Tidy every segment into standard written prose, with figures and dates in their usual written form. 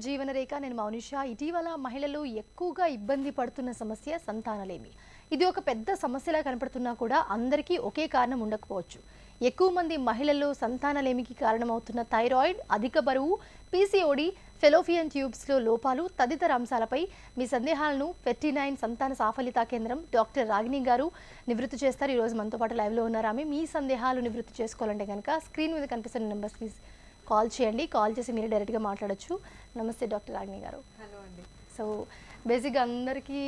జీవనరేఖ. నేను మౌనిష. ఇటీవల మహిళలు ఎక్కువగా ఇబ్బంది పడుతున్న సమస్య సంతానలేమి. ఇది ఒక పెద్ద సమస్యలా కనపడుతున్నా కూడా అందరికీ ఒకే కారణం ఉండకపోవచ్చు. ఎక్కువ మంది మహిళల్లో సంతానలేమికి కారణమవుతున్న థైరాయిడ్, అధిక బరువు, పీసీఓడి, ఫెలోపియన్ ట్యూబ్స్లో లోపాలు తదితర అంశాలపై మీ సందేహాలను 59 సంతాన సాఫల్యతా కేంద్రం డాక్టర్ రాగిణి గారు నివృత్తి చేస్తారు. ఈరోజు మనతో పాటు లైవ్లో ఉన్నారు ఆమె. మీ సందేహాలు నివృత్తి చేసుకోవాలంటే కనుక స్క్రీన్ మీద కనిపిస్తున్న నెంబర్స్కి కాల్ చేయండి. కాల్ చేసి మీరు డైరెక్ట్గా మాట్లాడచ్చు. నమస్తే డాక్టర్ రాగిణి గారు. హలో అండి. సో బేసిక్గా అందరికీ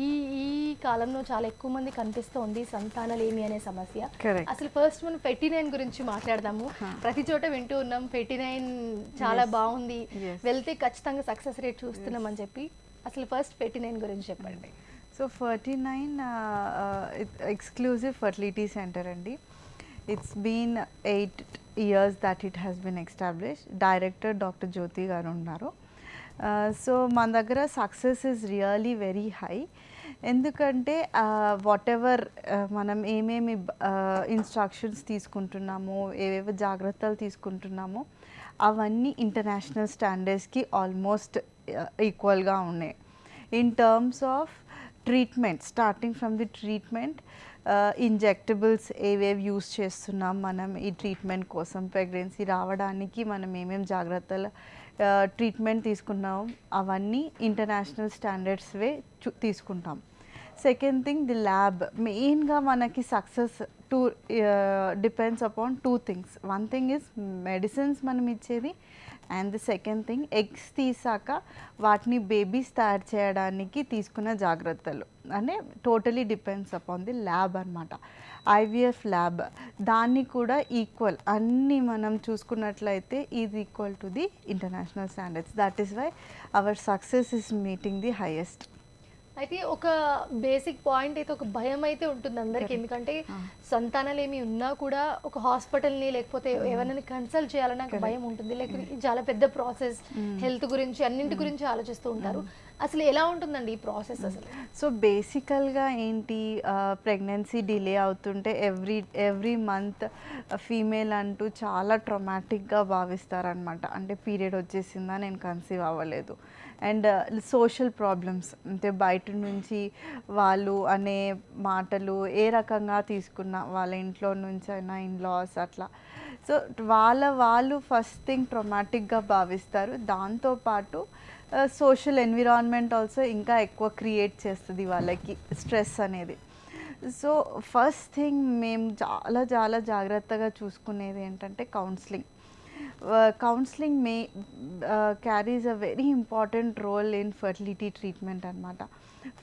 ఈ ఈ కాలంలో చాలా ఎక్కువ మంది కనిపిస్తోంది సంతానలేమి అనే సమస్య. అసలు ఫస్ట్ మనం 59 గురించి మాట్లాడదాము. ప్రతి చోట వింటూ ఉన్నాం 59 చాలా బాగుంది, వెళ్తే ఖచ్చితంగా సక్సెస్ రేట్ చూస్తున్నాం అని చెప్పి. అసలు ఫస్ట్ 59 గురించి చెప్పండి. సో 49 ఎక్స్క్లూజివ్ ఫర్టిలిటీ సెంటర్ అండి. It's been 8 years that it has been established. Director doctor Jyothi garu ఉన్నారు. సో మన దగ్గర success is really very high. ఎందుకంటే వాట్ ఎవర్ మనం ఏమేమి ఇన్స్ట్రక్షన్స్ తీసుకుంటున్నామో, ఏవేవో జాగ్రత్తలు తీసుకుంటున్నామో అవన్నీ ఇంటర్నేషనల్ స్టాండర్డ్స్కి ఆల్మోస్ట్ ఈక్వల్గా ఉన్నాయి. In terms of treatment, starting from the treatment, injectables ఏవేవి యూస్ చేస్తున్నాం మనం ఈ ట్రీట్మెంట్ కోసం, ప్రెగ్నెన్సీ రావడానికి మనం ఏమేమి జాగ్రత్తలు ట్రీట్మెంట్ తీసుకున్నాం అవన్నీ ఇంటర్నేషనల్ స్టాండర్డ్స్వే తీసుకుంటాం. Second thing, the lab. మెయిన్గా మనకి success depends upon 2 things. One thing is medicines మనం ఇచ్చేది, and the second thing eggs తీసాక వాటిని బేబీస్ తయారు చేయడానికి తీసుకున్న జాగ్రత్తలు అంటే totally depends upon the lab అనమాట. ఐవీఎఫ్ ల్యాబ్ దాన్ని కూడా ఈక్వల్ అన్నీ మనం చూసుకున్నట్లయితే is equal to the international standards. That is why our success is meeting the highest. అయితే ఒక బేసిక్ పాయింట్ అయితే ఒక భయం అయితే ఉంటుంది అందరికి. ఎందుకంటే సంతానాలేమి ఉన్నా కూడా ఒక హాస్పిటల్ని లేకపోతే ఎవరైనా కన్సల్ట్ చేయాలన్న భయం ఉంటుంది. లేకపోతే చాలా పెద్ద ప్రాసెస్, హెల్త్ గురించి అన్నింటి గురించి ఆలోచిస్తూ ఉంటారు. అసలు ఎలా ఉంటుందండి ఈ ప్రాసెస్ అసలు? సో బేసికల్గా ఏంటి, ప్రెగ్నెన్సీ డిలే అవుతుంటే ఎవ్రీ మంత్ ఫీమేల్ అంటూ చాలా ట్రొమాటిక్గా భావిస్తారనమాట. అంటే పీరియడ్ వచ్చేసిందా, నేను కన్సీవ్ అవ్వలేదు. అండ్ సోషల్ ప్రాబ్లమ్స్ అంటే బయట నుంచి వాళ్ళు అనే మాటలు ఏ రకంగా తీసుకున్నా, వాళ్ళ ఇంట్లో నుంచి అయినా ఇన్లాస్ అట్లా. సో వాళ్ళు ఫస్ట్ థింగ్ ట్రొమాటిక్గా భావిస్తారు. దాంతోపాటు సోషల్ ఎన్విరాన్మెంట్ ఆల్సో ఇంకా ఎక్కువ క్రియేట్ చేస్తుంది వాళ్ళకి స్ట్రెస్ అనేది. సో ఫస్ట్ థింగ్ మేము చాలా చాలా జాగ్రత్తగా చూసుకునేది ఏంటంటే counselling. Counselling carries a very important role in fertility treatment అనమాట.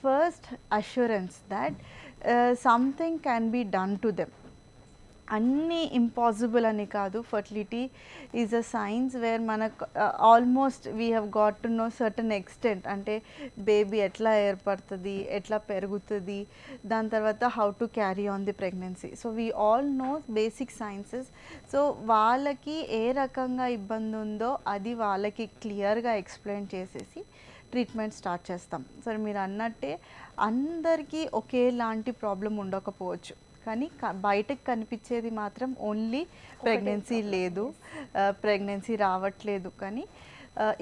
First assurance that something can be done to them. అన్నీ ఇంపాసిబుల్ అని కాదు. Fertility is a science where మనకు almost we have got to know certain extent. అంటే baby ఎట్లా ఏర్పడుతుంది, ఎట్లా పెరుగుతుంది, దాని తర్వాత how to carry on the pregnancy. So we all know basic sciences. So వాళ్ళకి ఏ రకంగా ఇబ్బంది ఉందో అది వాళ్ళకి క్లియర్గా ఎక్స్ప్లెయిన్ చేసేసి ట్రీట్మెంట్ స్టార్ట్ చేస్తాం. సో మీరు అన్నట్టే అందరికీ ఒకేలాంటి ప్రాబ్లం ఉండకపోవచ్చు, కానీ బయటకు కనిపించేది మాత్రం ఓన్లీ ప్రెగ్నెన్సీ లేదు, ప్రెగ్నెన్సీ రావట్లేదు. కానీ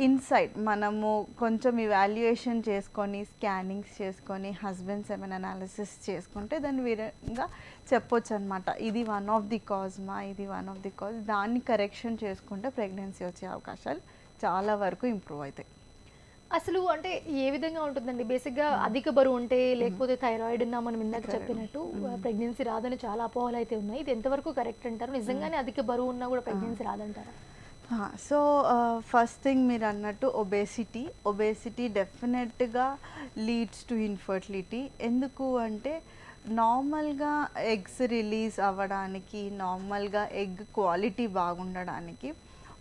ఇన్సైడ్ మనము కొంచెం ఇవాల్యుయేషన్ చేసుకొని, స్కానింగ్స్ చేసుకొని, హస్బెండ్ సెమెన్ అనాలిసిస్ చేసుకుంటే దాని విధంగా చెప్పొచ్చు అనమాట. ఇది వన్ ఆఫ్ ది కాజ్ ఇది వన్ ఆఫ్ ది కాజ్. దాన్ని కరెక్షన్ చేసుకుంటే ప్రెగ్నెన్సీ వచ్చే అవకాశాలు చాలా వరకు ఇంప్రూవ్ అవుతాయి. అసలు అంటే ఏ విధంగా ఉంటుందండి? బేసిక్గా అధిక బరువు ఉంటే, లేకపోతే థైరాయిడ్ ఉన్నా, మనం ఇందాక చెప్పినట్టు ప్రెగ్నెన్సీ రాదని చాలా అపోహలు అయితే ఉన్నాయి. ఇది ఎంతవరకు కరెక్ట్ అంటారు? నిజంగానే అధిక బరువు ఉన్నా కూడా ప్రెగ్నెన్సీ రాదంటారా? సో ఫస్ట్ థింగ్ మీరు అన్నట్టు ఒబేసిటీ డెఫినెట్గా లీడ్స్ టు ఇన్ఫర్టిలిటీ. ఎందుకు అంటే నార్మల్గా ఎగ్స్ రిలీజ్ అవ్వడానికి, నార్మల్గా ఎగ్ క్వాలిటీ బాగుండడానికి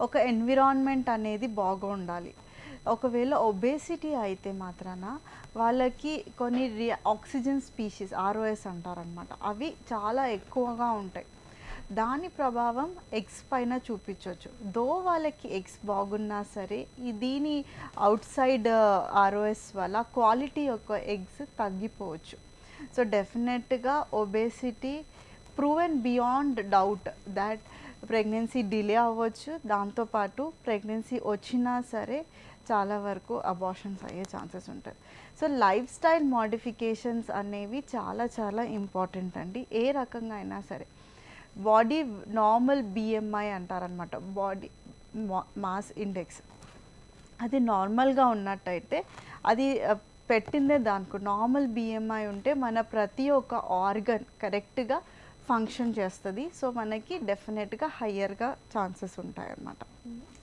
ఒక ఎన్విరాన్మెంట్ అనేది బాగుండాలి. ఒకవేళ ఒబేసిటీ అయితే మాత్రాన వాళ్ళకి కొన్ని ఆక్సిజన్ స్పీషీస్ ROS అంటారనమాట, అవి చాలా ఎక్కువగా ఉంటాయి. దాని ప్రభావం ఎగ్స్ పైన చూపించవచ్చు. దో వాళ్ళకి ఎగ్స్ బాగున్నా సరే దీని అవుట్ సైడ్ ROS వల్ల క్వాలిటీ యొక్క ఎగ్స్ తగ్గిపోవచ్చు. సో డెఫినెట్గా obesity proven beyond doubt that pregnancy delay అవ్వచ్చు. దాంతోపాటు ప్రెగ్నెన్సీ వచ్చినా సరే చాలా వరకు అబార్షన్స్ అయ్యే ఛాన్సెస్ ఉంటాయి. సో లైఫ్ స్టైల్ మోడిఫికేషన్స్ అనేవి చాలా చాలా ఇంపార్టెంట్ అండి. ఏ రకంగా అయినా సరే బాడీ నార్మల్ బిఎంఐ అంటారనమాట, బాడీ మాస్ ఇండెక్స్. అది నార్మల్గా ఉన్నట్టయితే అది పెట్టిందే దానికి నార్మల్ బిఎంఐ ఉంటే మన ప్రతి ఒక్క ఆర్గన్ కరెక్ట్గా ఫంక్షన్ చేస్తుంది. సో మనకి డెఫినెట్గా హయ్యర్గా ఛాన్సెస్ ఉంటాయి అన్నమాట.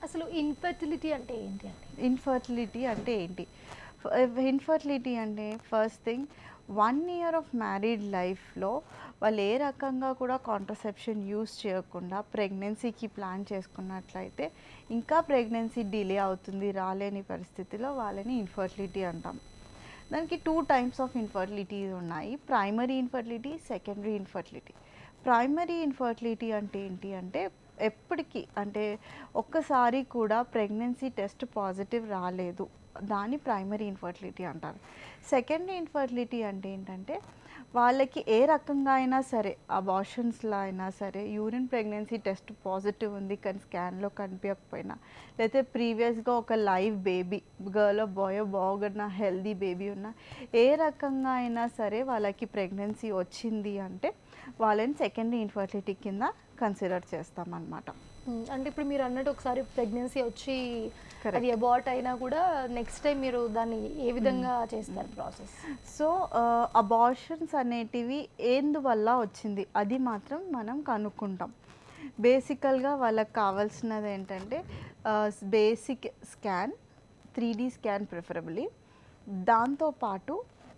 అసలు ఇన్ఫర్టిలిటీ అంటే ఏంటి అండి? ఇన్ఫర్టిలిటీ అంటే ఏంటి? ఇన్ఫర్టిలిటీ అంటే first thing 1 year of married లైఫ్లో వాళ్ళు ఏ రకంగా కూడా కాంట్రసెప్షన్ యూస్ చేయకుండా ప్రెగ్నెన్సీకి ప్లాన్ చేసుకున్నట్లయితే ఇంకా ప్రెగ్నెన్సీ డిలే అవుతుంది, రాలేని పరిస్థితిలో వాళ్ళని ఇన్ఫర్టిలిటీ అంటాం. దానికి 2 టైప్స్ ఆఫ్ ఇన్ఫర్టిలిటీస్ ఉన్నాయి. Primary infertility, secondary infertility. Primary infertility అంటే ఏంటి అంటే ఎప్పటికీ అంటే ఒక్కసారి కూడా ప్రెగ్నెన్సీ టెస్ట్ పాజిటివ్ రాలేదు, దాన్ని ప్రైమరీ ఇన్ఫర్టిలిటీ అంటారు. సెకండరీ ఇన్ఫర్టిలిటీ అంటే ఏంటంటే వాళ్ళకి ఏ రకంగా అయినా సరే అబార్షన్స్లో అయినా సరే యూరిన్ ప్రెగ్నెన్సీ టెస్ట్ పాజిటివ్ ఉంది కానీ స్కాన్లో కనిపించకపోయినా, లేకపోతే ప్రీవియస్గా ఒక లైవ్ బేబీ గర్ల్ బాయో బాగున్న హెల్దీ బేబీ ఉన్న ఏ రకంగా అయినా సరే వాళ్ళకి ప్రెగ్నెన్సీ వచ్చింది అంటే వాళ్ళని సెకండరీ ఇన్ఫర్టిలిటీ కింద కన్సిడర్ చేస్తామన్నమాట. అంటే ఇప్పుడు మీరు అన్నట్టు ఒకసారి ప్రెగ్నెన్సీ వచ్చి అది అబార్ట్ అయినా కూడా నెక్స్ట్ టైం మీరు దాన్ని ఏ విధంగా చేస్తారు ప్రాసెస్? సో అబార్షన్స్ అనేటివి ఎందువల్ల వచ్చింది అది మాత్రం మనం కనుక్కుంటాం. బేసికల్గా వాళ్ళకి కావాల్సినది ఏంటంటే basic scan, 3D scan preferably, దాంతోపాటు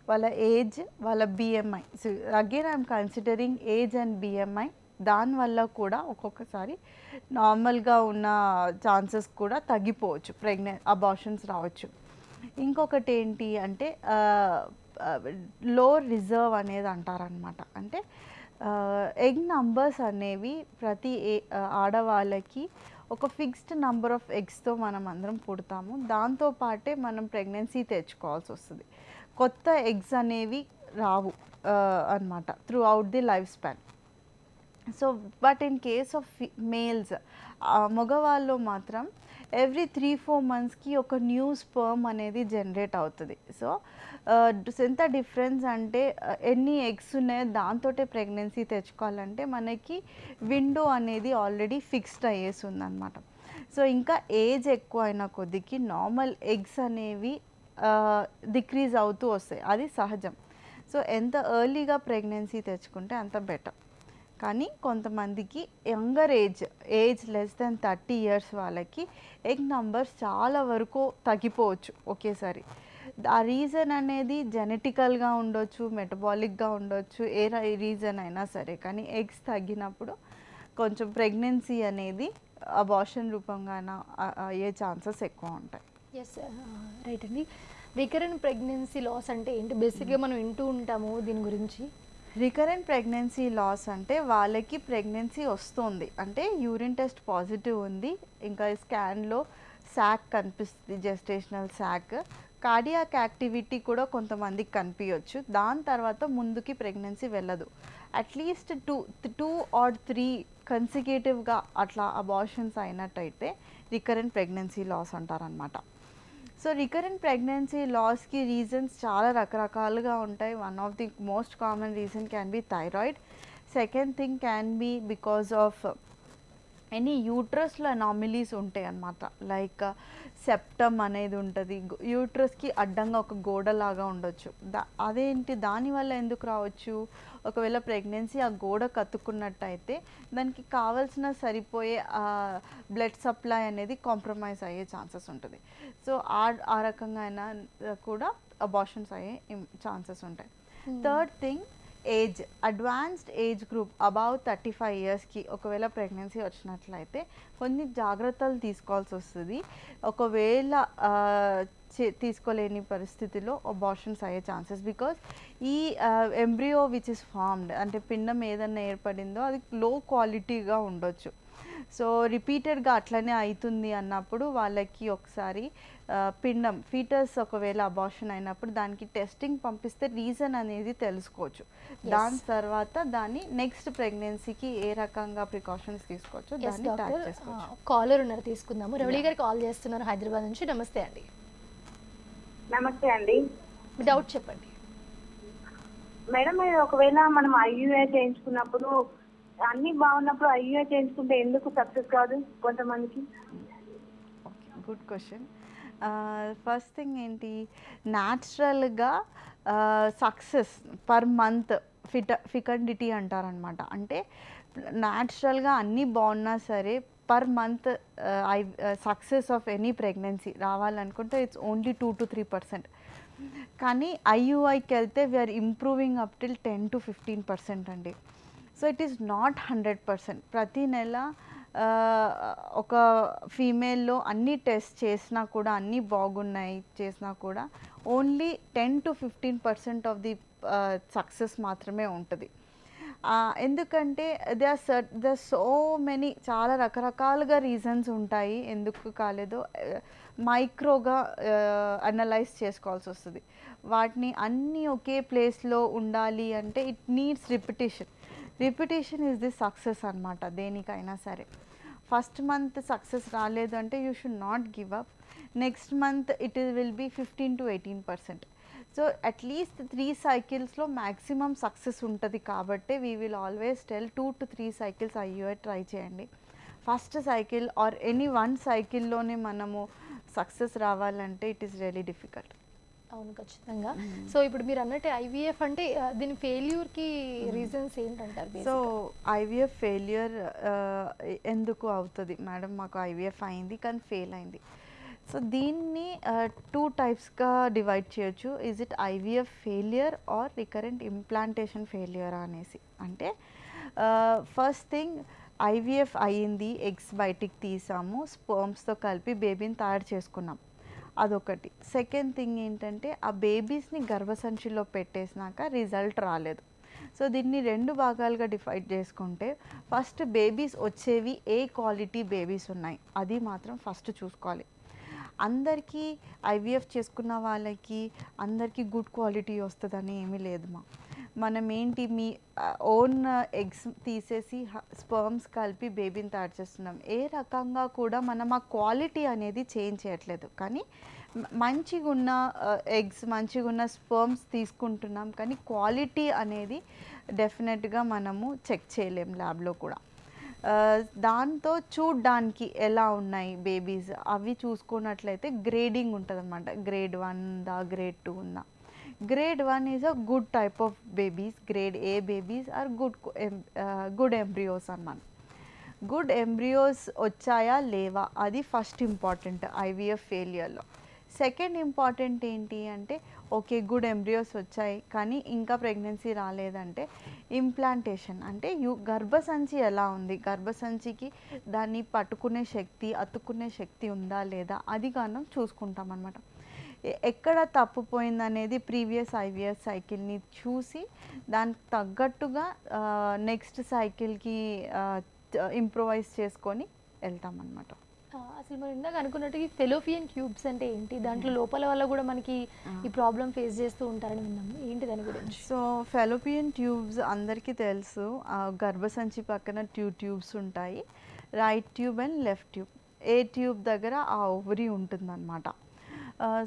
వాళ్ళ ఏజ్, వాళ్ళ BMI. So again I'm considering age and BMI. దానివల్ల కూడా ఒక్కొక్కసారి నార్మల్గా ఉన్న ఛాన్సెస్ కూడా తగ్గిపోవచ్చు, అబార్షన్స్ రావచ్చు. ఇంకొకటి ఏంటి అంటే లో రిజర్వ్ అనేది అంటారనమాట. అంటే ఎగ్ నంబర్స్ అనేవి ప్రతి ఆడవాళ్ళకి ఒక ఫిక్స్డ్ నంబర్ ఆఫ్ ఎగ్స్తో మనం అందరం పుడతాము. దాంతోపాటే మనం ప్రెగ్నెన్సీ తెచ్చుకోవాల్సి వస్తుంది. కొత్త ఎగ్స్ అనేవి రావు అన్నమాట through out the life span. So but in case of males, మగవాళ్ళు మాత్రం ఎవ్రీ 3-4 మంత్స్కి ఒక న్యూ స్పర్మ్ అనేది జనరేట్ అవుతుంది. సో ఎంత డిఫరెన్స్ అంటే ఎన్ని ఎగ్స్ ఉన్నాయో దాంతోటే ప్రెగ్నెన్సీ తెచ్చుకోవాలంటే మనకి విండో అనేది ఆల్రెడీ ఫిక్స్డ్ అయ్యేసి ఉందన్నమాట. సో ఇంకా ఏజ్ ఎక్కువ అయిన కొద్దికి నార్మల్ ఎగ్స్ అనేవి డిక్రీజ్ అవుతూ వస్తాయి, అది సహజం. సో ఎంత ఎర్లీగా ప్రెగ్నెన్సీ తెచ్చుకుంటే అంత బెటర్. కానీ కొంతమందికి younger age less than 30 years వాళ్ళకి ఎగ్ నంబర్స్ చాలా వరకు తగ్గిపోవచ్చు ఒకేసారి. ఆ రీజన్ అనేది జెనెటికల్గా ఉండొచ్చు, మెటబాలిక్గా ఉండొచ్చు, ఏ రీజన్ అయినా సరే. కానీ ఎగ్స్ తగ్గినప్పుడు కొంచెం ప్రెగ్నెన్సీ అనేది అబార్షన్ రూపంగా అయ్యే ఛాన్సెస్ ఎక్కువ ఉంటాయి. ఎస్, రైట్ అండి. రికరెంట్ ప్రెగ్నెన్సీ లాస్ అంటే ఏంటి? బేసిక్గా మనం వింటూ ఉంటాము దీని గురించి. రికరెంట్ ప్రెగ్నెన్సీ లాస్ అంటే వాళ్ళకి ప్రెగ్నెన్సీ వస్తుంది అంటే యూరిన్ టెస్ట్ పాజిటివ్ ఉంది, ఇంకా స్కాన్లో శాక్ కనిపిస్తుంది, జెస్టేషనల్ శాక్, కార్డియాక్ యాక్టివిటీ కూడా కొంతమందికి కనిపించవచ్చు. దాని తర్వాత ముందుకి ప్రెగ్నెన్సీ వెళ్ళదు. అట్లీస్ట్ 2 or 3 కన్సిక్యూటివ్గా అట్లా అబార్షన్స్ అయినట్టయితే రికరెంట్ ప్రెగ్నెన్సీ లాస్ అంటారనమాట. సో రికరెంట్ ప్రెగ్నెన్సీ లాస్కి రీజన్స్ చాలా రకరకాలుగా ఉంటాయి. One of the most common reason can be thyroid. Second thing can be because of any యూట్రస్లో అనామిలీస్ ఉంటాయి అన్నమాట. లైక్ సెప్టమ్ అనేది ఉంటుంది, యూట్రస్కి అడ్డంగా ఒక గోడలాగా ఉండొచ్చు. అదేంటి, దానివల్ల ఎందుకు రావచ్చు? ఒకవేళ ప్రెగ్నెన్సీ ఆ గోడ కత్తుకున్నట్టయితే దానికి కావాల్సిన సరిపోయే బ్లడ్ సప్లై అనేది కాంప్రమైజ్ అయ్యే ఛాన్సెస్ ఉంటుంది. సో ఆ రకంగా అయినా కూడా అబార్షన్స్ అయ్యే ఛాన్సెస్ ఉంటాయి. Third thing age, advanced age group above 35 ఇయర్స్కి ఒకవేళ ప్రెగ్నెన్సీ వచ్చినట్లయితే కొన్ని జాగ్రత్తలు తీసుకోవాల్సి వస్తుంది. ఒకవేళ తీసుకోలేని పరిస్థితిలో అబార్షన్స్ అయ్యే ఛాన్సెస్, బికాస్ ఈ ఎంబ్రియో విచ్ ఇస్ ఫార్మ్డ్ అంటే పిండం ఏదన్నా ఏర్పడిందో అది లో క్వాలిటీగా ఉండొచ్చు. సో రిపీటెడ్గా అట్లనే అవుతుంది అన్నప్పుడు వాళ్ళకి ఒకసారి పిండం ఫీటస్ ఒకవేళ అబార్షన్ అయినప్పుడు దానికి టెస్టింగ్ పంపిస్తే రీజన్ అనేది తెలుసుకోవచ్చు. దాని తర్వాత దాన్ని నెక్స్ట్ ప్రెగ్నెన్సీకి ఏ రకంగా ప్రికాషన్స్ తీసుకోవచ్చో ఎస్ దాన్ని ట్రాక్ డాక్టర్, చేసుకోవచ్చు. కాలర్ ఉన్నారు, తీసుకుందాము. రవళి గారు కాల్ చేస్తున్నారు హైదరాబాద్ నుంచి. నమస్తే అండి, నమస్తే అండి మీ డౌట్ చెప్పండి. మేడం. ఒకవేళ మనం ఐయుఐ చేయించుకున్నప్పుడు అన్ని బాగున్నప్పుడు ఐయుఐ చేయించుకుంటే ఎందుకు సక్సెస్ కాదు కొంతమందికి? Okay, good question. First thing ఏంటి, న్యాచురల్గా సక్సెస్ పర్ మంత్ ఫికండిటీ అంటారనమాట. అంటే న్యాచురల్గా అన్నీ బాగున్నా సరే per month success of any pregnancy రావాలనుకుంటే ఇట్స్ ఓన్లీ 2 to 3%. కానీ ఐయుఐకి వెళ్తే we're improving up till 10 to 15% అండి. So it is not 100%. ప్రతి నెల ఒక ఫీమేల్లో అన్ని టెస్ట్ చేసినా కూడా అన్నీ బాగున్నాయి చేసినా కూడా only 10 to 15% of the success మాత్రమే ఉంటుంది. ఎందుకంటే దే ఆర్ సో మెనీ, చాలా రకరకాలుగా రీజన్స్ ఉంటాయి ఎందుకు కాలేదో. మైక్రోగా అనలైజ్ చేసుకోవాల్సి వస్తుంది. వాటిని అన్నీ ఒకే ప్లేస్లో ఉండాలి అంటే it needs repetition is the success అనమాట దేనికైనా సరే. ఫస్ట్ మంత్ సక్సెస్ రాలేదు అంటే you should not give up. Next month it will be 15 to 18%. So at least 3 సైకిల్స్లో మ్యాక్సిమం సక్సెస్ ఉంటుంది కాబట్టి we will always tell 2 to 3 cycles IUI try చేయండి. First cycle or any 1 సైకిల్లోనే మనము సక్సెస్ రావాలంటే it is really difficult. అవును, ఖచ్చితంగా. So ఇప్పుడు మీరు అన్నట్టు ఐవీఎఫ్ అంటే దీని ఫెయిల్యూర్కి రీజన్స్ ఏంటంటారు? సో ఐవీఎఫ్ ఫెయిల్యూర్ ఎందుకు అవుతుంది మేడం? మాకు ఐవీఎఫ్ అయింది కానీ ఫెయిల్ అయింది. సో దీన్ని 2 టైప్స్గా డివైడ్ చేయొచ్చు. Is it IVF failure or recurrent implantation failure అనేసి. అంటే ఫస్ట్ థింగ్, ఐవీఎఫ్ అయ్యింది, ఎగ్స్ బయటికి తీసాము, స్పర్మ్స్తో కలిపి బేబీని తయారు చేసుకున్నాం, అదొకటి. సెకండ్ థింగ్ ఏంటంటే ఆ బేబీస్ని గర్భసంచిలో పెట్టేసినాక రిజల్ట్ రాలేదు. సో దీన్ని 2 భాగాలుగా డివైడ్ చేసుకుంటే ఫస్ట్ బేబీస్ వచ్చేవి ఏ క్వాలిటీ బేబీస్ ఉన్నాయి అది మాత్రం ఫస్ట్ చూసుకోవాలి. అందరికీ ఐవీఎఫ్ చేసుకున్న వాళ్ళకి అందరికీ గుడ్ క్వాలిటీ వస్తుందని ఏమీ లేదు. మనం ఏంటి మీ ఓన్ ఎగ్స్ తీసేసి స్పర్మ్స్ కలిపి బేబీని తయారు చేస్తున్నాం. ఏ రకంగా కూడా మనం ఆ క్వాలిటీ అనేది చేంజ్ చేయట్లేదు, కానీ మంచిగా ఉన్న ఎగ్స్ మంచిగా ఉన్న స్పర్మ్స్ తీసుకుంటున్నాం, కానీ క్వాలిటీ అనేది డెఫినెట్గా మనము చెక్ చేయలేం ల్యాబ్లో కూడా. దాంతో చూడ్డానికి ఎలా ఉన్నాయి బేబీస్ అవి చూసుకున్నట్లయితే గ్రేడింగ్ ఉంటుంది అనమాట. గ్రేడ్ 1 ఉందా, గ్రేడ్ 2 ఉందా. Grade 1 is a good type of babies. Grade A babies are good embryos అన్నమాట. గుడ్ ఎంబ్రియోస్ వచ్చాయా లేవా అది ఫస్ట్ ఇంపార్టెంట్ ఐవీఎఫ్ ఫెయిలియర్లో. సెకండ్ ఇంపార్టెంట్ ఏంటి అంటే ఓకే గుడ్ ఎంబ్రియోస్ వచ్చాయి కానీ ఇంకా ప్రెగ్నెన్సీ రాలేదంటే ఇంప్లాంటేషన్ అంటే గర్భసంచి ఎలా ఉంది, గర్భసంచికి దాన్ని పట్టుకునే శక్తి అతుక్కునే శక్తి ఉందా లేదా అది మనం చూసుకుంటాం అన్నమాట. ఎక్కడ తప్పుపోయిందనేది ప్రీవియస్ ఐవీఎఫ్ సైకిల్ని చూసి దానికి తగ్గట్టుగా నెక్స్ట్ సైకిల్కి ఇంప్రూవైజ్ చేసుకొని వెళ్తాం అన్నమాట. అసలు మనం ఇందాక అనుకున్నట్టు ఈ ఫెలోపియన్ ట్యూబ్స్ అంటే ఏంటి, దాంట్లో లోపల వల్ల కూడా మనకి ఈ ప్రాబ్లం ఫేస్ చేస్తూ ఉంటారని విన్నాము, ఏంటి దాని గురించి? సో ఫెలోపియన్ ట్యూబ్స్ అందరికీ తెలుసు, గర్భసంచి పక్కన ట్యూబ్స్ ఉంటాయి, right tube and left tube. A tube దగ్గర ఆ ఓవరీ ఉంటుందన్నమాట.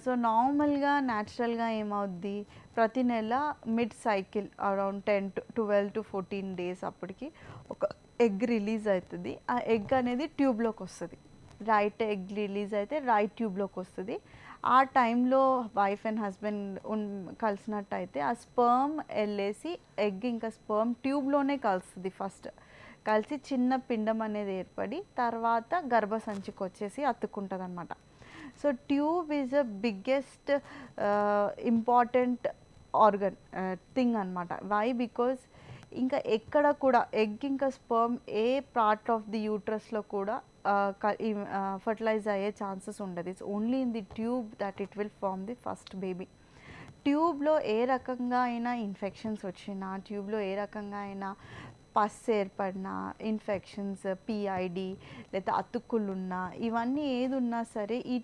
సో నార్మల్గా న్యాచురల్గా ఏమవుద్ది, ప్రతి నెల mid cycle around 12 to 14 days అప్పటికి ఒక ఎగ్ రిలీజ్ అవుతుంది. ఆ ఎగ్ అనేది ట్యూబ్లోకి వస్తుంది. రైట్ ఎగ్ రిలీజ్ అయితే రైట్ ట్యూబ్లోకి వస్తుంది. ఆ టైంలో వైఫ్ అండ్ హస్బెండ్ కలిసినట్టయితే ఆ స్పర్మ్ వెళ్ళేసి ఎగ్ ఇంకా స్పర్మ్ ట్యూబ్లోనే కలుస్తుంది. ఫస్ట్ కలిసి చిన్న పిండం అనేది ఏర్పడి తర్వాత గర్భసంచికి వచ్చేసి అతుక్కుంటుంది అనమాట. So tube is a biggest important organ thing అనమాట. వై? బికాజ్ ఇంకా ఎక్కడ కూడా ఎగ్ ఇంకా స్పర్మ్ ఏ పార్ట్ ఆఫ్ ది యూట్రస్లో కూడా ఫర్టిలైజ్ అయ్యే ఛాన్సెస్ ఉండదు. It's only in the tube that it will form the first baby. ట్యూబ్లో ఏ రకంగా అయినా ఇన్ఫెక్షన్స్ వచ్చినా, ట్యూబ్లో ఏ రకంగా అయినా పస్ ఏర్పడినా, ఇన్ఫెక్షన్స్, పిఐడి లేదా అతుక్కులున్నా, ఇవన్నీ ఏది ఉన్నా సరే ఈ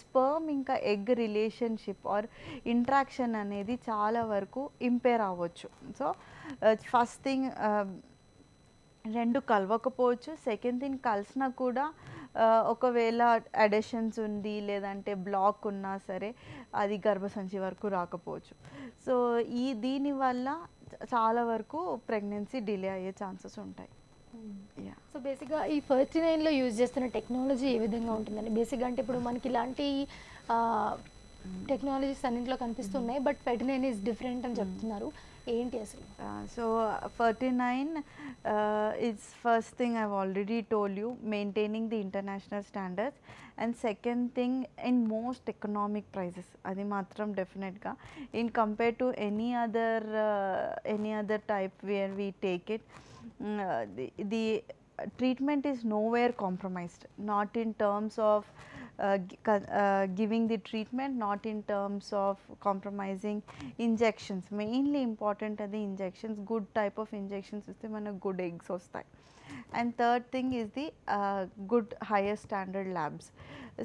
స్పర్మ్ ఇంకా ఎగ్ రిలేషన్షిప్ ఆర్ ఇంట్రాక్షన్ అనేది చాలా వరకు ఇంపేర్ అవ్వచ్చు. సో ఫస్ట్ థింగ్ రెండు కలవకపోవచ్చు. సెకండ్ థింగ్ కలిసినా కూడా ఒకవేళ అడెషన్స్ ఉంది లేదంటే బ్లాక్ ఉన్నా సరే అది గర్భసంచి వరకు రాకపోవచ్చు. సో దీనివల్ల చాలా వరకు ప్రెగ్నెన్సీ డిలే అయ్యే ఛాన్సెస్ ఉంటాయి. యా. సో బేసిక్గా ఈ 39లో యూజ్ చేస్తున్న టెక్నాలజీ ఏ విధంగా ఉంటుందండి? బేసిక్గా అంటే ఇప్పుడు మనకి ఇలాంటి టెక్నాలజీస్ అన్నింటిలో కనిపిస్తున్నాయి, బట్ 39 ఈజ్ డిఫరెంట్ అని చెప్తున్నారు. ఏంటి అసలు? So 39 is first thing I've already told you, maintaining the international standards, and second thing in most economic prices. Adi matram definite ga in compared to any other type where we take it, the treatment is nowhere compromised, not in terms of giving the treatment, not in terms of compromising injections. Mainly important are the injections. Good type of injections iste manaku good eggs vastayi. And third thing is the good higher standard labs.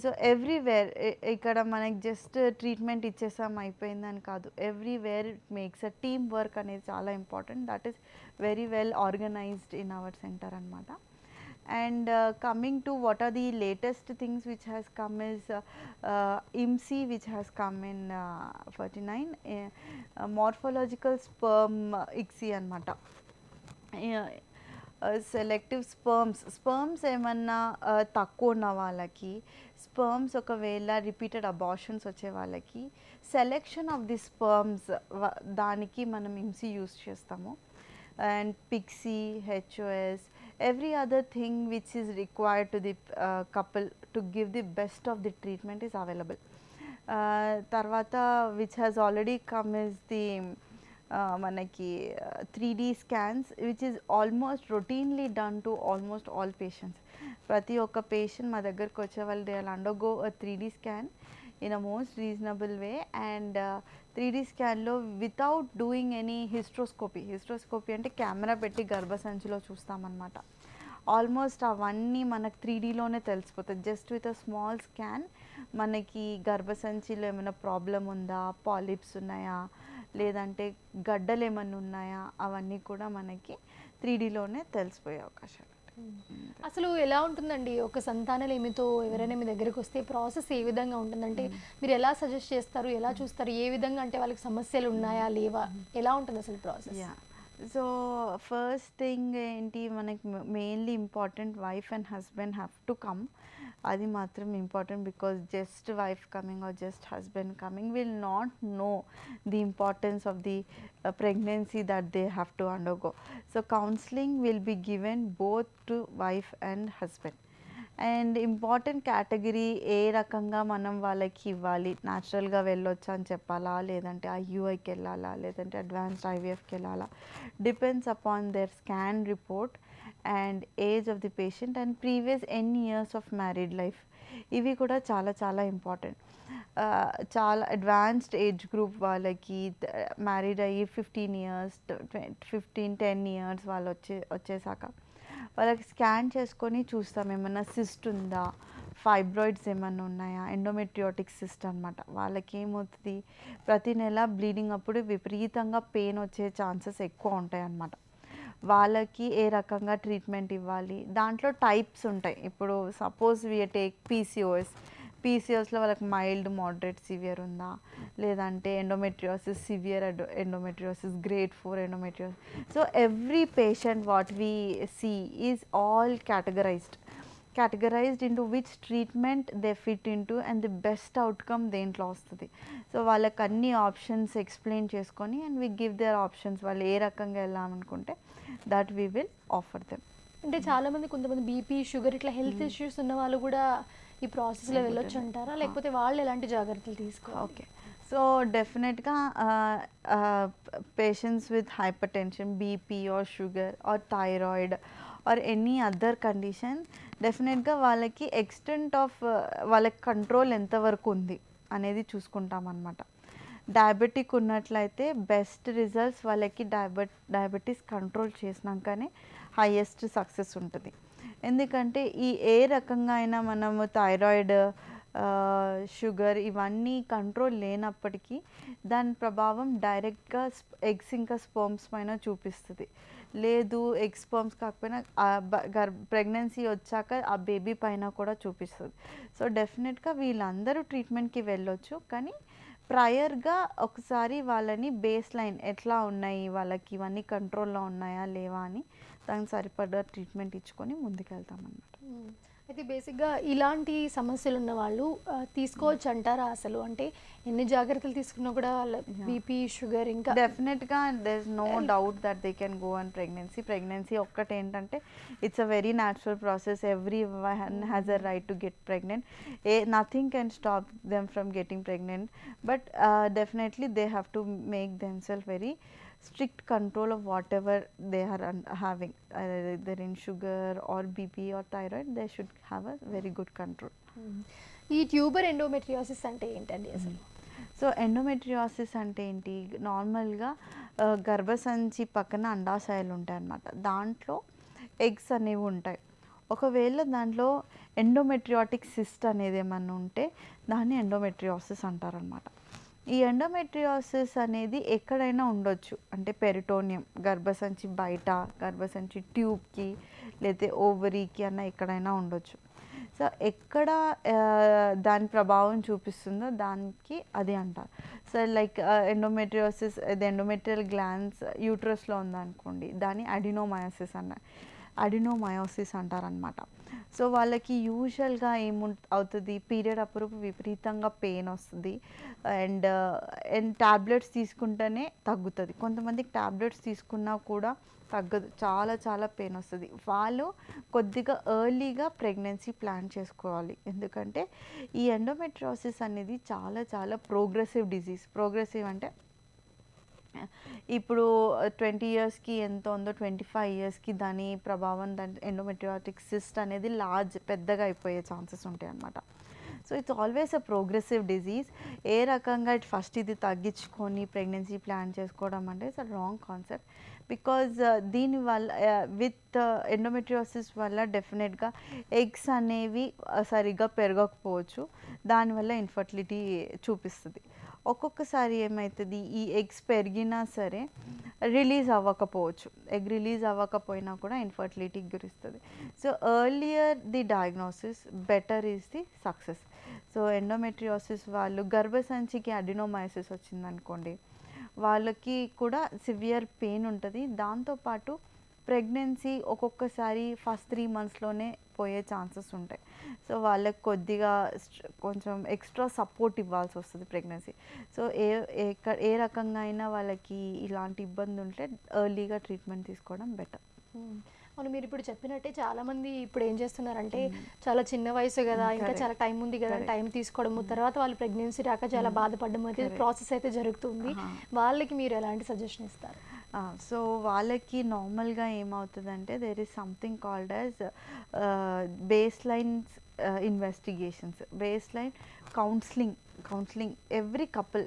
So everywhere ikkada manaku just treatment ichesam ayipoyindani kaadu, everywhere it makes a team work anedi chaala important. That is very well organized in our center anamata. And coming to what are the latest things which has come is IMSI, which has come in 49, morphological sperm ICSI anamata. Selective sperms ఏమన్నా తక్కువ ఉన్న వాళ్ళకి, sperms ఒకవేళ repeated abortions వచ్చే వాళ్ళకి selection of the sperms దానికి మనం IMSI use చేస్తాము. And PICSI, HOS, every other thing which is required to the couple to give the best of the treatment is available. Tarvata which has already come is the manaki 3D scans, which is almost routinely done to almost all patients. Prati oka patient ma దగ్గరకు వచ్చే వాళ్ళు they will undergo a 3D scan in a most reasonable way, and 3D స్కాన్లో without doing any hysteroscopy అంటే camera పెట్టి గర్భసంచిలో చూస్తామన్నమాట. Almost అవన్నీ మనకు 3Dలోనే తెలిసిపోతుంది. Just with a small scan మనకి గర్భసంచిలో ఏమైనా ప్రాబ్లం ఉందా, పాలిప్స్ ఉన్నాయా, లేదంటే గడ్డలు ఏమైనా ఉన్నాయా, అవన్నీ కూడా మనకి 3Dలోనే తెలిసిపోయే అవకాశాలు. అసలు ఎలా ఉంటుందండి ఒక సంతానలేమితో ఎవరైనా మీ దగ్గరికి వస్తే ప్రాసెస్ ఏ విధంగా ఉంటుందంటే మీరు ఎలా సజెస్ట్ చేస్తారు, ఎలా చూస్తారు, ఏ విధంగా అంటే వాళ్ళకి సమస్యలు ఉన్నాయా లేవా, ఎలా ఉంటుంది అసలు process? Yeah. So first thing ఏంటి, మనకి mainly important wife and husband have to come. అది మాత్రం important, because just wife coming or just husband coming will not know the importance of the pregnancy that they have to undergo. So counseling will be given both to wife and husband. And important category A రకంగా మనం వాళ్ళకి ఇవ్వాలి, న్యాచురల్గా వెళ్ళొచ్చా అని చెప్పాలా, లేదంటే IUIకి వెళ్ళాలా, లేదంటే అడ్వాన్స్డ్ IVFకి వెళ్ళాలా, depends upon there scan report and age of the patient and previous ఎన్ని ఇయర్స్ ఆఫ్ మ్యారీడ్ లైఫ్. ఇవి కూడా చాలా చాలా ఇంపార్టెంట్. చాలా అడ్వాన్స్డ్ ఏజ్ గ్రూప్ వాళ్ళకి మ్యారీడ్ అయ్యి 15 years 10 years వాళ్ళు వచ్చేసాక వాళ్ళకి స్కాన్ చేసుకొని చూస్తాం ఏమన్నా సిస్ట్ ఉందా, ఫైబ్రాయిడ్స్ ఏమన్నా ఉన్నాయా, ఎండోమెట్రియోటిక్ సిస్ట్ అనమాట. వాళ్ళకి ఏమవుతుంది, ప్రతి నెల బ్లీడింగ్ అప్పుడు విపరీతంగా పెయిన్ వచ్చే ఛాన్సెస్ ఎక్కువ ఉంటాయి అన్నమాట. వాళ్ళకి ఏ రకంగా ట్రీట్మెంట్ ఇవ్వాలి, దాంట్లో టైప్స్ ఉంటాయి. ఇప్పుడు సపోజ్ వి టేక్ పీసీఓఎస్లో వాళ్ళకి మైల్డ్, మోడరేట్, సివియర్ ఉందా, లేదంటే endometriosis, severe endometriosis, grade 4 endometriosis. So every patient what we see is all categorized into which treatment they fit into and the best outcome దేంట్లో వస్తుంది. So వాళ్ళకి అన్ని options explain చేసుకొని and we give their options, వాళ్ళు ఏ రకంగా వెళ్ళామనుకుంటే that we will offer them. అంటే చాలామంది కొంతమంది బీపీ, షుగర్ ఇట్లా హెల్త్ ఇష్యూస్ ఉన్న వాళ్ళు కూడా ఈ ప్రాసెస్లో వెళ్ళొచ్చు అంటారా, లేకపోతే వాళ్ళు ఎలాంటి జాగ్రత్తలు తీసుకోవాలి? ఓకే, సో డెఫినెట్గా patients with hypertension, BP or sugar or thyroid or any other condition, డెఫినెట్గా వాళ్ళకి ఎక్స్టెంట్ ఆఫ్ వాళ్ళకి కంట్రోల్ ఎంతవరకు ఉంది అనేది చూసుకుంటాం అన్నమాట. డయాబెటిక్ ఉన్నట్లయితే బెస్ట్ రిజల్ట్స్ వాళ్ళకి డయాబెటీస్ కంట్రోల్ చేసినాకనే హైయెస్ట్ సక్సెస్ ఉంటుంది. ఎందుకంటే ఈ ఏ రకంగా అయినా మనము థైరాయిడ్, షుగర్ ఇవన్నీ కంట్రోల్ లేనప్పటికీ దాని ప్రభావం డైరెక్ట్గా ఎగ్స్ ఇంకా స్పర్మ్స్ పైన చూపిస్తుంది. లేదు ఎగ్ స్పర్మ్స్ కాకపోయినా ప్రెగ్నెన్సీ వచ్చాక ఆ బేబీ పైన కూడా చూపిస్తుంది. సో డెఫినెట్గా వీళ్ళందరూ ట్రీట్మెంట్కి వెళ్ళొచ్చు, కానీ ప్రయర్గా ఒకసారి వాళ్ళని బేస్ లైన్ ఎట్లా ఉన్నాయి, వాళ్ళకి ఇవన్నీ కంట్రోల్లో ఉన్నాయా లేవా అని దానికి సరిపడా ట్రీట్మెంట్ ఇచ్చుకొని ముందుకెళ్తామన్నమాట. అయితే బేసిక్గా ఇలాంటి సమస్యలు ఉన్న వాళ్ళు తీసుకోవచ్చు అంటారా అసలు? అంటే ఎన్ని జాగ్రత్తలు తీసుకున్నా కూడా వాళ్ళ బీపీ, షుగర్ ఇంకా డెఫినెట్గా there is no doubt that they can go on pregnancy ఒక్కటి ఏంటంటే it's a very natural process. Everyone has a right to get pregnant. Nothing can stop them from getting pregnant, but definitely they have to make themselves very strict control of whatever they are having, either in sugar or BP or thyroid. They should have a very good control. ఈ tuber endometriosis అంటే ఏంటండి అసలు? So endometriosis అంటే ఏంటి, నార్మల్గా గర్భసంచి పక్కన అండాశయాలు ఉంటాయి అన్నమాట. దాంట్లో ఎగ్స్ అనేవి ఉంటాయి. ఒకవేళ దాంట్లో ఎండోమెట్రియాటిక్ సిస్ట్ అనేది ఏమన్నా ఉంటే దాన్ని ఎండోమెట్రియోసిస్ అంటారనమాట. ఈ ఎండోమెట్రియోసిస్ అనేది ఎక్కడైనా ఉండొచ్చు, అంటే పెరిటోనియం గర్భసంచి బయట, గర్భసంచి ట్యూబ్కి లేదా ఓవరీకి అన్న ఎక్కడైనా ఉండొచ్చు. సో ఎక్కడ దాని ప్రభావం చూపిస్తుందో దానికి అది అంటారు. So like endometriosis, endometrial glands యూట్రస్లో ఉందనుకోండి, దాన్ని అడినోమయోసిస్ అంటారనమాట. సో వాళ్ళకి యూజువల్గా అవుతుంది, పీరియడ్ అప్పుడు విపరీతంగా పెయిన్ వస్తుంది అండ్ ట్యాబ్లెట్స్ తీసుకుంటేనే తగ్గుతుంది. కొంతమందికి ట్యాబ్లెట్స్ తీసుకున్నా కూడా తగ్గదు, చాలా పెయిన్ వస్తుంది. వాళ్ళు కొద్దిగా ఎర్లీగా ప్రెగ్నెన్సీ ప్లాన్ చేసుకోవాలి. ఎందుకంటే ఈ ఎండోమెట్రియోసిస్ అనేది చాలా ప్రోగ్రెసివ్ డిజీజ్. ప్రోగ్రెసివ్ అంటే ఇప్పుడు 20 ఇయర్స్కి ఎంత ఉందో 25 ఇయర్స్కి దాని ప్రభావం, దాని ఎండోమెట్రియాటిక్ సిస్ట్ అనేది పెద్దగా అయిపోయే ఛాన్సెస్ ఉంటాయి అన్నమాట. So it's always a progressive disease. ఏ రకంగా ఫస్ట్ ఇది తగ్గించుకొని ప్రెగ్నెన్సీ ప్లాన్ చేసుకోవడం అంటే it's a wrong concept. Because దీనివల్ల విత్ ఎండోమెట్రియోసిస్ వల్ల డెఫినెట్గా ఎగ్స్ అనేవి సరిగ్గా పెరగకపోవచ్చు, దానివల్ల ఇన్ఫర్టిలిటీ చూపిస్తుంది. ఒక్కొక్కసారి ఏమవుతుంది, ఈ ఎగ్స్ పెరిగినా సరే రిలీజ్ అవ్వకపోవచ్చు. ఎగ్ రిలీజ్ అవ్వకపోయినా కూడా ఇన్ఫర్టిలిటీకి గురిస్తుంది. So earlier the diagnosis better is the success. So endometriosis వాళ్ళు గర్భసంచికి అడినోమయోసిస్ వచ్చిందనుకోండి, వాళ్ళకి కూడా సివియర్ పెయిన్ ఉంటుంది. దాంతోపాటు ప్రెగ్నెన్సీ ఒక్కొక్కసారి ఫస్ట్ 3 మంత్స్లోనే పోయే ఛాన్సెస్ ఉంటాయి. సో వాళ్ళకి కొద్దిగా కొంచెం ఎక్స్ట్రా సపోర్ట్ ఇవ్వాల్సి వస్తుంది ప్రెగ్నెన్సీ. సో ఏ రకంగా అయినా వాళ్ళకి ఇలాంటి ఇబ్బంది ఉంటే ఎర్లీగా ట్రీట్మెంట్ తీసుకోవడం బెటర్. అవును, మీరు ఇప్పుడు చెప్పినట్టే చాలా మంది ఇప్పుడు ఏం చేస్తున్నారంటే చాలా చిన్న వయసు కదా, ఇంకా చాలా టైం ఉంది కదా, టైం తీసుకోవడము, తర్వాత వాళ్ళు ప్రెగ్నెన్సీ రాక చాలా బాధపడడం అయితే ప్రాసెస్ అయితే జరుగుతుంది. వాళ్ళకి మీరు ఎలాంటి సజెషన్ ఇస్తారు? సో వాళ్ళకి నార్మల్గా ఏమవుతుందంటే there is something called as baselines investigations, baseline counselling every couple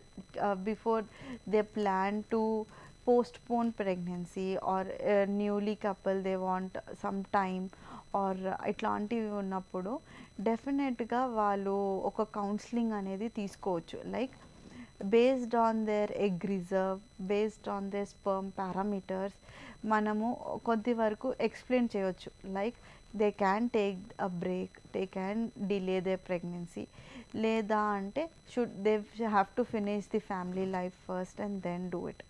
before they plan to postpone pregnancy or newly couple they want some time or ఇట్లాంటివి ఉన్నప్పుడు డెఫినెట్గా వాళ్ళు ఒక కౌన్సిలింగ్ అనేది తీసుకోవచ్చు. Like based on their egg reserve, based on their sperm parameters మనము కొద్ది వరకు ఎక్స్ప్లెయిన్ చేయవచ్చు. Like they can take a break, they can delay their pregnancy, లేదా అంటే they have to finish the family life first and then do it.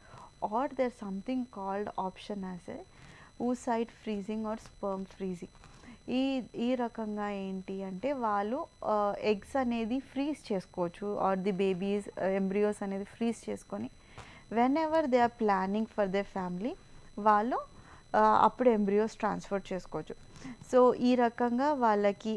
Or there's something called option as a oocyte freezing or sperm freezing. ఈ రకంగా ఏంటి అంటే వాళ్ళు eggs అనేది freeze చేసుకోవచ్చు, or the babies embryos అనేది ఫ్రీజ్ చేసుకొని whenever they are planning for their family వాళ్ళు అప్పుడు ఎంబ్రియోస్ ట్రాన్స్ఫర్ చేసుకోవచ్చు. సో ఈ రకంగా వాళ్ళకి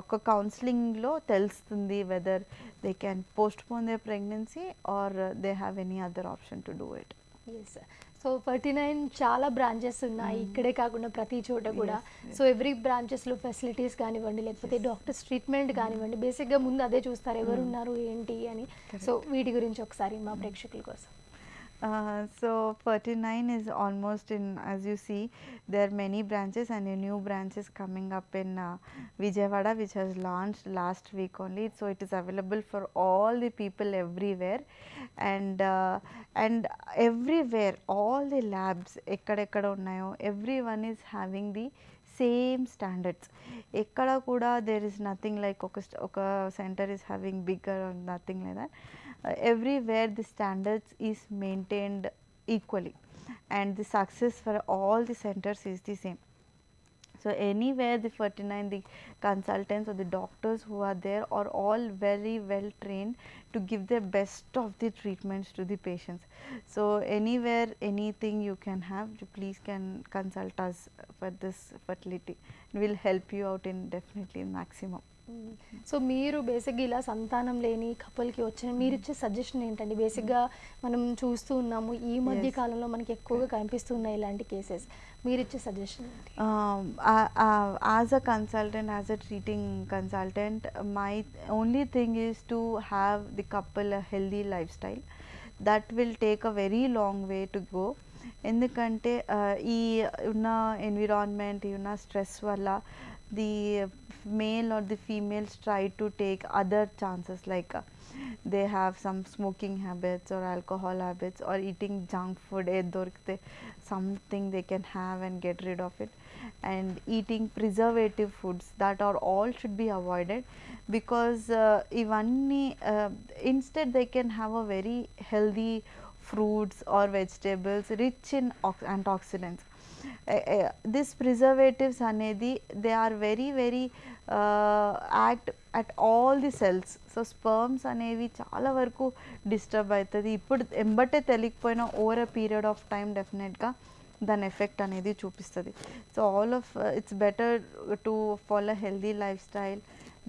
ఒక కౌన్సిలింగ్లో తెలుస్తుంది whether they can postpone their pregnancy or they have any other option to do it. Yes. So so 39 చాలా బ్రాంచెస్ ఉన్నాయి ఇక్కడే కాకుండా ప్రతి చోట కూడా. సో ఎవ్రీ బ్రాంచెస్లో ఫెసిలిటీస్ కానివ్వండి, లేకపోతే డాక్టర్స్ ట్రీట్మెంట్ కానివ్వండి, బేసిక్గా ముందు అదే చూస్తారు ఎవరున్నారు ఏంటి అని. సో వీటి గురించి ఒకసారి మా ప్రేక్షకుల కోసం. So 39 is almost in, as you see, there are many branches and a new branch is coming up in Vijayawada, which has launched last week only. So it is available for all the people everywhere, and everywhere all the labs ekkada unnayo, everyone is having the same standards. Ekkada kuda there is nothing like oka center is having bigger or nothing like that. Everywhere the standards is maintained equally, and the success for all the centers is the same. So anywhere the 49, the consultants or the doctors who are there are all very well trained to give the best of the treatments to the patients. So anywhere, anything you can have, you please can consult us for this fertility. It will help you out in definitely maximum. So మీరు బేసిక్గా ఇలా సంతానం లేని కపుల్కి వచ్చిన మీరు ఇచ్చే suggestion ఏంటండి? బేసిక్గా మనం చూస్తూ ఉన్నాము ఈ మధ్య కాలంలో మనకి ఎక్కువగా కనిపిస్తున్నాయి ఇలాంటి కేసెస్. మీరు ఇచ్చే సజెషన్ ఏంటి? As a consultant, as a treating consultant, my only thing is to have the couple a healthy lifestyle. That will take a very long way to go. ఎందుకంటే ఈ ఉన్న ఎన్విరాన్మెంట్, ఈ ఉన్న స్ట్రెస్ వల్ల the male or the females try to take other chances, like they have some smoking habits or alcohol habits or eating junk food, something they can have and get rid of it, and eating preservative foods, that are all should be avoided, because ivanni instead they can have a very healthy fruits or vegetables rich in antioxidants. This preservatives anedi, they are very act at all the cells. So sperms అనేవి చాలా వరకు disturb అవుతుంది. ఇప్పుడు ఎంబటే తెలియకపోయినా over a period of time డెఫినెట్గా దాని effect అనేది చూపిస్తుంది. So all of its better to follow healthy lifestyle,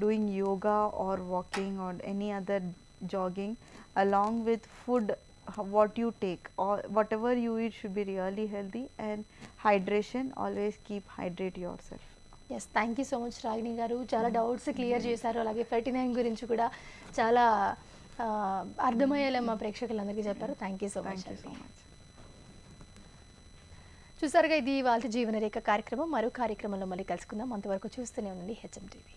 doing yoga or walking or any other jogging, along with food. What you take or whatever you eat should be really healthy, and hydration, always keep hydrate yourself. Yes, thank you so much Ragini గారు. చాలా doubts clear చేశారు. అలాగే 39 గురించి కూడా చాలా అర్థమయ్యేలా మా ప్రేక్షకులందరికీ చెప్పారు. Thank you so much. చూసారుగా, ఇది వాళ్ళ జీవనరేఖ కార్యక్రమం. మరో కార్యక్రమంలో మళ్ళీ కలుసుకుందాం. అంతవరకు చూస్తూనే ఉండండి హెచ్ఎం టీవీ.